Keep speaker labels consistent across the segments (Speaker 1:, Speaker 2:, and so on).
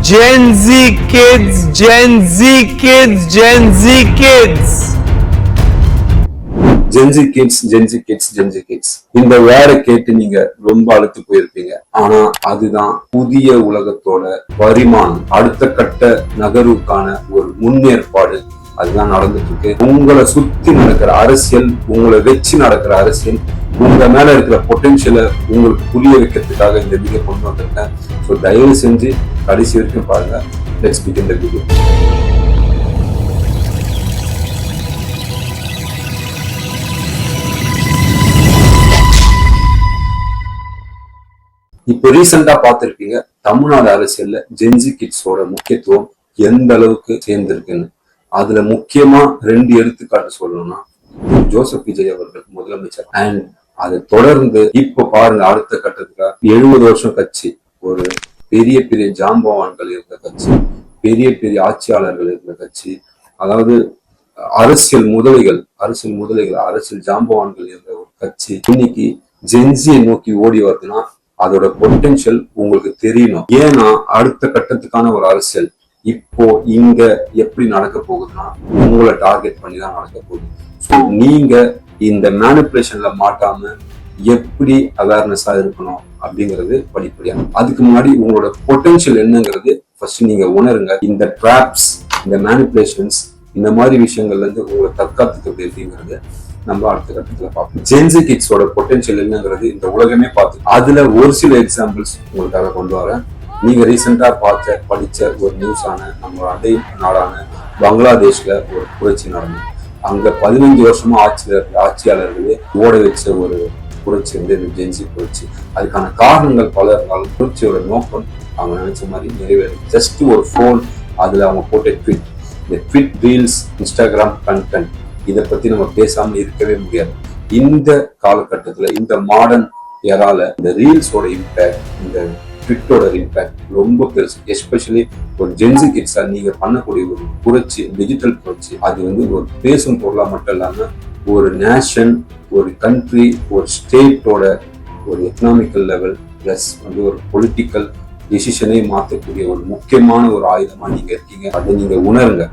Speaker 1: Gen Z kids, Gen Z kids, Gen Z kids.
Speaker 2: Gen Z kids இந்த வேர்டை கேட்டு நீங்க ரொம்ப அழுத்து போயிருப்பீங்க. ஆனா அதுதான் புதிய உலகத்தோட பரிமாணம், அடுத்த கட்ட நகர்வுக்கான ஒரு முன்னேற்பாடு. அதுதான் நடந்துட்டு இருக்கு. உங்களை சுத்தி நடக்கிற அரசியல், உங்களை வச்சு நடக்கிற அரசியல், உங்க மேல இருக்கிற பொட்டன்ஷியலை உங்களுக்கு புரிய வைக்கிறதுக்காக இந்த வீடியோ கொண்டு வந்திருக்கேன். ஸோ தயவு செஞ்சு கடைசி வரைக்கும் பாருங்க. Let's begin the video. இப்போ ரீசெண்டா பார்த்திருப்பீங்க, தமிழ்நாடு அரசியல்ல ஜென்சி கிட்ஸோட முக்கியத்துவம் எந்த அளவுக்கு சேர்ந்திருக்குன்னு. அதுல முக்கியமா 2 எடுத்துக்காட்டு சொல்லணும்னா, ஜோசப் விஜய் அவர்கள் முதலமைச்சர், அண்ட் அதை தொடர்ந்து இப்ப பாருங்க அடுத்த கட்டத்துக்கு 70 வருஷம் கட்சி, ஒரு பெரிய பெரிய ஜாம்பவான்கள் இருந்த கட்சி, பெரிய பெரிய ஆட்சியாளர்கள் இருந்த கட்சி, அதாவது அரசியல் முதலைகள், அரசியல் ஜாம்பவான்கள் இருந்த ஒரு கட்சி இன்னைக்கு ஜென்சியை நோக்கி ஓடி வருதுன்னா அதோட பொட்டன்ஷியல் உங்களுக்கு தெரியணும். ஏன்னா அடுத்த கட்டத்துக்கான ஒரு அரசியல் இப்போ இங்க எப்படி நடக்க போகுதுன்னா உங்களை டார்கெட் பண்ணி தான் நடக்க போகுது. ஸோ நீங்க இந்த மேனிபுலேஷன்ல மாட்டாம எப்படி அவேர்னஸா இருக்கணும் அப்படிங்கிறது படிப்படியா. அதுக்கு முன்னாடி உங்களோட பொட்டன்ஷியல் என்னங்கிறது ஃபர்ஸ்ட் நீங்க உணருங்க. இந்த ட்ராப்ஸ், இந்த மேனிபுலேஷன்ஸ், இந்த மாதிரி விஷயங்கள்ல இருந்து உங்களை தற்காத்துக்கிறது எப்படிங்கிறது நம்ம அடுத்த கட்டத்துல பார்ப்போம். ஜென்சி கிட்ஸோட பொட்டன்ஷியல் என்னங்கிறது இந்த உலகமே பார்த்து, அதுல ஒரு சில எக்ஸாம்பிள்ஸ் உங்களுக்காக கொண்டு வரேன். நீங்க ரீசெண்டா படிச்ச ஒரு நியூஸான நம்ம அண்டை நாடான பங்களாதேஷ்ல ஒரு புரட்சி நடந்தது. அங்க 15 வருஷமா ஆட்சியாளர்களே ஓட வச்ச ஒரு புரட்சி வந்து இந்த ஜென்சி புரட்சி. அதுக்கான காரணங்கள் பல இருந்தாலும் புரட்சியோட நோக்கம் அவங்க நினைச்ச மாதிரி நிறைவேறும். ஜஸ்ட் ஒரு போன், அதுல அவங்க போட்ட ட்வீட், இந்த ட்வீட், ரீல்ஸ், இன்ஸ்டாகிராம் கண்டென்ட், இதை பத்தி நம்ம பேசாம இருக்கவே முடியாது. இந்த காலகட்டத்துல, இந்த மாடர்ன் ஏரால இந்த ரீல்ஸோட இம்பாக்ட், இந்த ட்விட்டோட இம்பாக்ட் ரொம்ப பெருசு. எஸ்பெஷலி ஒரு ஜென்சி கிட்ஸா நீங்க பண்ணக்கூடிய ஒரு புரட்சி, டிஜிட்டல் புரட்சி, அது வந்து ஒரு பேசும் பொருளா மட்டும் இல்லாம ஒரு நேஷன், ஒரு கண்ட்ரி, ஒரு ஸ்டேட்டோட ஒரு எக்கனாமிக்கல் லெவல் பிளஸ் வந்து ஒரு பொலிட்டிக்கல் டிசிஷனை மாற்றக்கூடிய ஒரு முக்கியமான ஒரு ஆயுதமா நீங்க இருக்கீங்க. அதை நீங்க உணருங்க.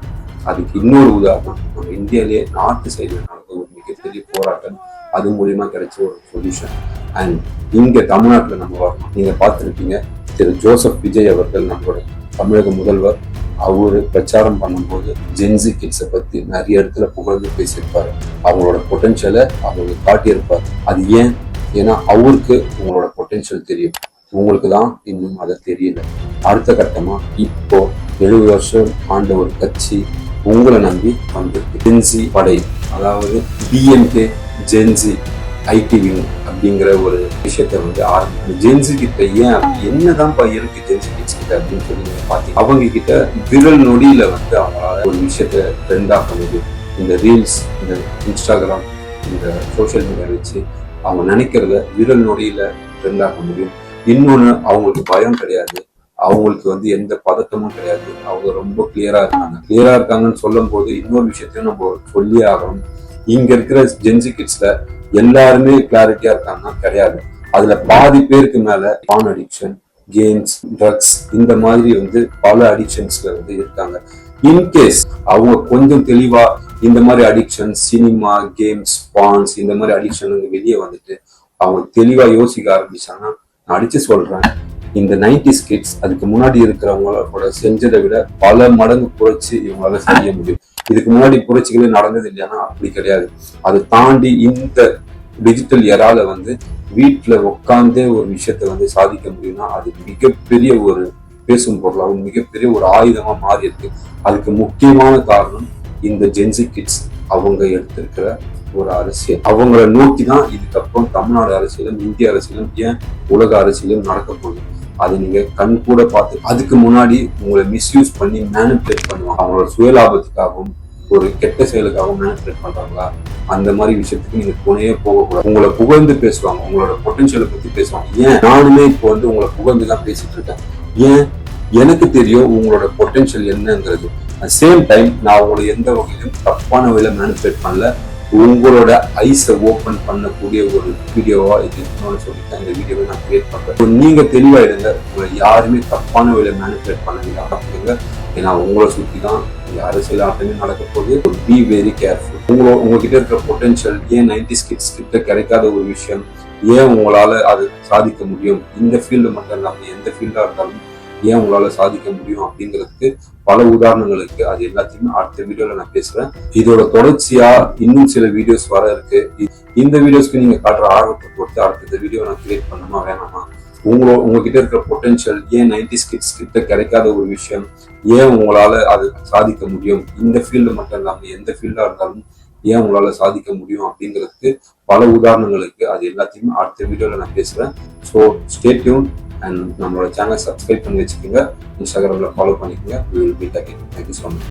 Speaker 2: அதுக்கு இன்னொரு உதாரணம், நம்ம இந்தியாவிலேயே நார்த் சைடுல நடந்த ஒரு மிகப்பெரிய போராட்டம், அது மூலியமா கிடைச்ச ஒரு சொல்யூஷன். அண்ட் இங்க தமிழ்நாட்டுல நம்ம வரணும். நீங்க பார்த்திருப்பீங்க, திரு ஜோசப் விஜய் அவர்கள், நம்மளோட தமிழக முதல்வர், அவரு பிரச்சாரம் பண்ணும்போது ஜென்சி கிட்ஸை பத்தி நிறைய இடத்துல புகழ்ந்து பேசியிருப்பாரு. அவங்களோட பொட்டன்ஷியலை அவங்க காட்டியிருப்பாரு. அது ஏன்னா அவருக்கு உங்களோட பொட்டன்ஷியல் தெரியும், உங்களுக்கு தான் இன்னும் அதை தெரியல. அடுத்த கட்டமா இப்போ 70 வருஷம் ஆண்ட ஒரு கட்சி உங்களை நம்பி வந்திருக்கு. ஜென்சி படை, அதாவது பிஎம்கே ஜென்சி ஐடி விங் அப்படிங்கிற ஒரு விஷயத்த வந்து ஆரம்பிக்கும். ஜென்சி கிட்ட என்னதான் இருக்கு ஜென்சி கிட்ஸ் கிட்ட அப்படின்னு சொல்லி பார்த்தீங்க, அவங்க கிட்ட விரல் நொடியில வந்து அவங்களால ஒரு விஷயத்த ட்ரெண்ட் ஆக்க முடியும். இந்த ரீல்ஸ், இந்த இன்ஸ்டாகிராம், இந்த சோசியல் மீடியா வச்சு அவங்க நினைக்கிறத விரல் நொடியில ட்ரெண்ட் ஆக்க முடியும். இன்னொன்னு, அவங்களுக்கு பயம் கிடையாது, அவங்களுக்கு வந்து எந்த பதட்டமும் கிடையாது. அவங்க ரொம்ப கிளியரா இருக்காங்கன்னு சொல்லும் போது இன்னொரு விஷயத்தையும் நம்ம சொல்லி ஆகணும். இங்க இருக்கிற ஜென்சி கிட்ஸ்ல எல்லாருமே கிளாரிட்டியா இருக்காங்கன்னா கிடையாது. அதுல பாதி பேருக்கு மேல பான் அடிக்ஷன், கேம்ஸ், ட்ரக்ஸ், இந்த மாதிரி வந்து பல அடிக்ஷன்ஸ்ல வந்து இருக்காங்க. இன்கேஸ் அவங்க கொஞ்சம் தெளிவா இந்த மாதிரி அடிக்ஷன், சினிமா, கேம்ஸ், பான்ஸ், இந்த மாதிரி அடிக்ஷன் வெளியே வந்துட்டு அவங்க தெளிவா யோசிக்க ஆரம்பிச்சாங்கன்னா, நான் அடிச்சு சொல்றேன், இந்த 90s கிட்ஸ் அதுக்கு முன்னாடி இருக்கிறவங்களோட செஞ்சதை விட பல மடங்கு புரட்சி இவங்களால செய்ய முடியும். இதுக்கு முன்னாடி புரட்சிகளே நடந்தது இல்லையானா அப்படி கிடையாது. அதை தாண்டி இந்த டிஜிட்டல் எரால வந்து வீட்டுல உட்கார்ந்தே ஒரு விஷயத்த வந்து சாதிக்க முடியும்னா அது மிகப்பெரிய ஒரு பேசும் பொருளாகவும் மிகப்பெரிய ஒரு ஆயுதமா மாறி இருக்கு. அதுக்கு முக்கியமான காரணம் இந்த ஜென்சி கிட்ஸ் அவங்க எடுத்திருக்கிற ஒரு அரசியல். அவங்கள நோக்கி தான் இதுக்கப்புறம் தமிழ்நாடு அரசியலும், இந்திய அரசியலும், ஏன் உலக அரசியலும் நடக்க போகுது. அது நீங்க கண் கூட பார்த்து, அதுக்கு முன்னாடி உங்களை மிஸ்யூஸ் பண்ணி மேனிபுலேட் பண்ணுவாங்க. அவங்களோட சுயலாபத்துக்காகவும் ஒரு கெட்ட செயலுக்காகவும் மேனிபுலேட் பண்றாங்களா, அந்த மாதிரி விஷயத்துக்கு நீங்க துணையே போகக்கூடாது. உங்களை புகழ்ந்து பேசுவாங்க, உங்களோட பொட்டன்ஷியலை பத்தி பேசுவாங்க. ஏன் நானுமே இப்போ வந்து உங்களை புகழ்ந்து தான் பேசிட்டு இருக்கேன். ஏன் எனக்கு தெரியும் உங்களோட பொட்டன்ஷியல் என்னங்கிறது. சேம் டைம் நான் உங்களை எந்த வகையிலும் தப்பான வகையில மேனிபுலேட் பண்ணல. உங்களோட ஐஸை ஓபன் பண்ணக்கூடிய ஒரு வீடியோவா இது இருக்கணும்னு சொல்லிட்டு இந்த வீடியோவை நான் கிரியேட் பண்றேன். நீங்க தெளிவாயிடுங்க, உங்களை யாருமே தப்பான வழியில மேனிபுலேட் பண்ண அப்படிங்க. ஏன்னா உங்களை சுற்றி தான் அரசியல் ஆட்டமே நடக்க போகுது. Be very careful. உங்ககிட்ட இருக்கிற பொட்டன்ஷியல் ஏன் 90s கிட்ஸ் கிட்ட கிடைக்காத ஒரு விஷயம், ஏன் உங்களால அது சாதிக்க முடியும், இந்த ஃபீல்டு மட்டும் இல்லாமல் எந்த ஃபீல்டா இருந்தாலும் ஏன் உங்களால சாதிக்க முடியும் அப்படிங்கிறதுக்கு பல உதாரணங்களுக்கு அது எல்லாத்தையுமே அடுத்த வீடியோல நான் பேசுறேன். இதோட தொடர்ச்சியா இன்னும் சில வீடியோஸ் வர இருக்கு. இந்த வீடியோஸ்க்கு நீங்க காட்டுற ஆர்வத்தை பொறுத்து அடுத்த வீடியோ நான் கிரியேட் பண்ணணுமா வேணாமா, உங்ககிட்ட இருக்கிற பொட்டன்ஷியல் ஏன் 90s கிட்ஸ் கிட்ட கிடைக்காத ஒரு விஷயம், ஏன் உங்களால அது சாதிக்க முடியும், இந்த ஃபீல்டு மட்டும் இல்லாமல் எந்த ஃபீல்டா இருந்தாலும் ஏன் உங்களால சாதிக்க முடியும் அப்படிங்கிறதுக்கு பல உதாரணங்களுக்கு அது எல்லாத்தையுமே அடுத்த வீடியோல நான் பேசுறேன். ஸோ ஸ்டே டியூன் அண்ட் நம்மளோட சேனலை சப்ஸ்கிரைப் பண்ணி வச்சுக்கோங்க. இன்ஸ்டாகிராம்ல ஃபாலோ பண்ணிக்கோங்க. We will meet again. Thank you so much.